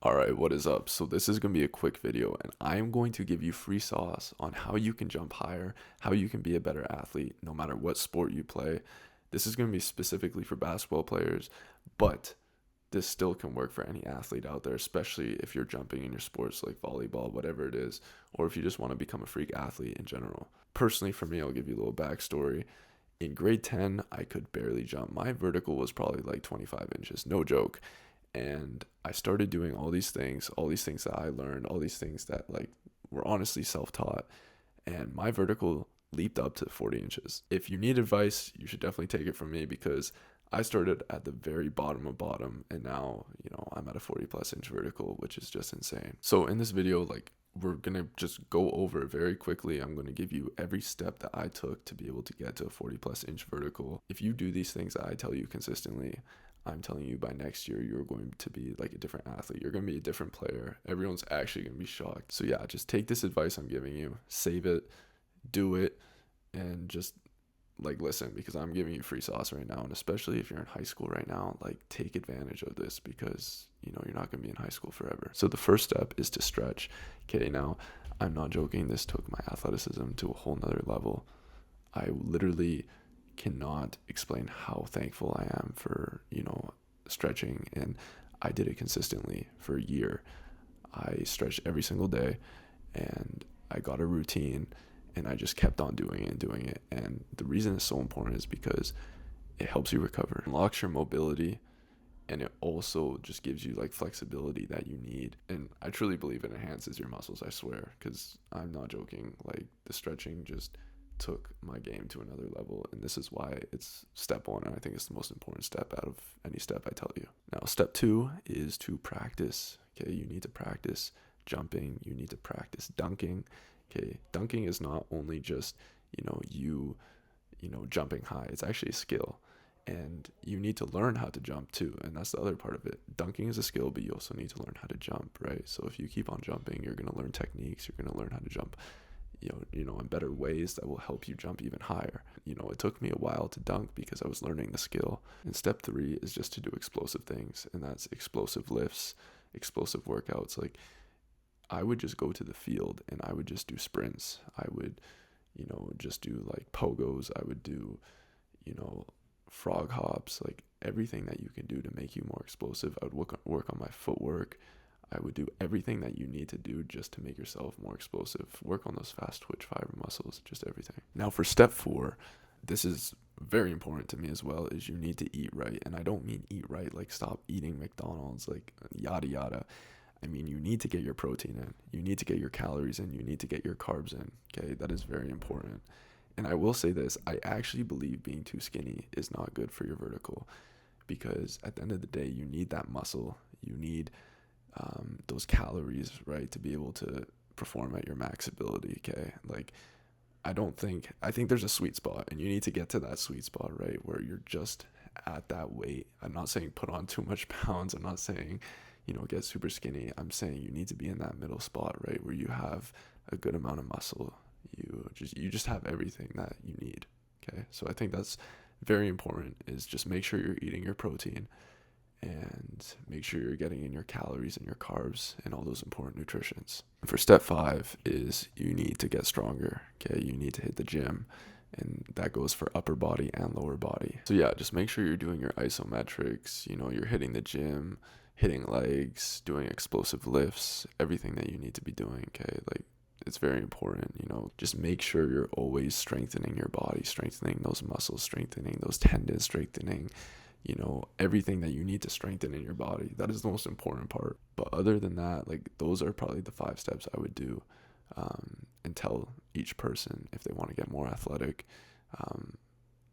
Alright, what is up? So this is going to be a quick video and I'm going to give you free sauce on how you can jump higher, how you can be a better athlete no matter what sport you play. This is going to be specifically for basketball players, but this still can work for any athlete out there, especially if you're jumping in your sports like volleyball, whatever it is, or if you just want to become a freak athlete in general. Personally, for me, I'll give you a little backstory. In grade 10, I could barely jump. My vertical was probably like 25 inches, no joke. And I started doing all these things that I learned, all these things that like were honestly self-taught, and my vertical leaped up to 40 inches. If you need advice, you should definitely take it from me because I started at the very bottom of bottom and now, I'm at a 40 plus inch vertical, which is just insane. So in this video, like we're going to just go over it very quickly. I'm going to give you every step that I took to be able to get to a 40 plus inch vertical. If you do these things that I tell you consistently, I'm telling you by next year, you're going to be like a different athlete. You're going to be a different player. Everyone's actually going to be shocked. So yeah, just take this advice I'm giving you, save it, do it, and just like listen, because I'm giving you free sauce right now. And especially if you're in high school right now, like take advantage of this because you're not going to be in high school forever. So the first step is to stretch. Okay, now I'm not joking. This took my athleticism to a whole nother level. I literally cannot explain how thankful I am for, stretching, and I did it consistently for a year. I stretched every single day and I got a routine and I just kept on doing it and doing it. And the reason it's so important is because it helps you recover, unlocks your mobility, and it also just gives you like flexibility that you need. And I truly believe it enhances your muscles, I swear, because I'm not joking. Like the stretching just took my game to another level, and this is why it's step one, and I think it's the most important step out of any step I tell you. Now step two is to practice. Okay, you need to practice jumping, you need to practice dunking. Okay, dunking is not only just you jumping high, it's actually a skill, and you need to learn how to jump too, and that's the other part of it. Dunking is a skill, but you also need to learn how to jump, right? So if you keep on jumping, you're going to learn techniques, you're going to learn how to jump in better ways that will help you jump even higher. It took me a while to dunk because I was learning the skill. And step three is just to do explosive things, and that's explosive lifts, explosive workouts. Like I would just go to the field and I would just do sprints. I would, just do like pogos. I would do, frog hops, like everything that you can do to make you more explosive. I would work on my footwork. I would do everything that you need to do just to make yourself more explosive. Work on those fast twitch fiber muscles, just everything. Now for step four, this is very important to me as well, is you need to eat right. And I don't mean eat right like stop eating McDonald's, like yada yada. I mean, you need to get your protein in. You need to get your calories in. You need to get your carbs in. Okay, that is very important. And I will say this, I actually believe being too skinny is not good for your vertical, because at the end of the day, you need that muscle. You need those calories, right, to be able to perform at your max ability. Okay, like I think there's a sweet spot, and you need to get to that sweet spot, right, where you're just at that weight. I'm not saying put on too much pounds. I'm not saying get super skinny. I'm saying you need to be in that middle spot, right, where you have a good amount of muscle. You just have everything that you need. Okay, so I think that's very important, is just make sure you're eating your protein and make sure you're getting in your calories and your carbs and all those important nutritions. For step five is you need to get stronger. Okay, you need to hit the gym, and that goes for upper body and lower body. So yeah, just make sure you're doing your isometrics, you're hitting the gym, hitting legs, doing explosive lifts, everything that you need to be doing. Okay, like it's very important. Just make sure you're always strengthening your body, strengthening those muscles, strengthening those tendons, strengthening everything that you need to strengthen in your body. That is the most important part. But other than that, like those are probably the 5 steps I would do, and tell each person if they want to get more athletic.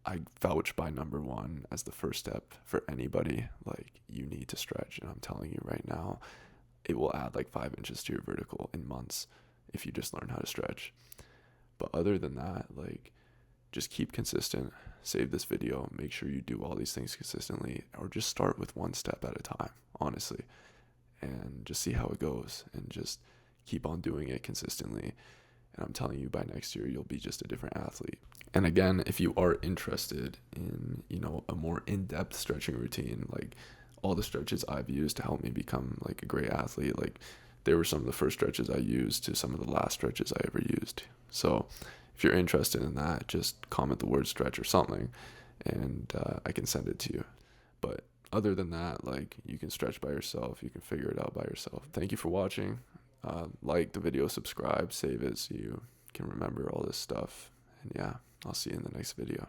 I vouch by number 1 as the first step for anybody. Like you need to stretch, and I'm telling you right now, it will add like 5 inches to your vertical in months if you just learn how to stretch. But other than that, like just keep consistent. Save this video. Make sure you do all these things consistently, or just start with 1 step at a time, honestly, and just see how it goes, and just keep on doing it consistently. And I'm telling you, by next year, you'll be just a different athlete. And again, if you are interested in, a more in-depth stretching routine, like all the stretches I've used to help me become like a great athlete. Like they were some of the first stretches I used to some of the last stretches I ever used. So if you're interested in that, just comment the word stretch or something, and I can send it to you. But other than that, like, you can stretch by yourself, you can figure it out by yourself. Thank you for watching. Like the video, subscribe, save it so you can remember all this stuff. And yeah, I'll see you in the next video.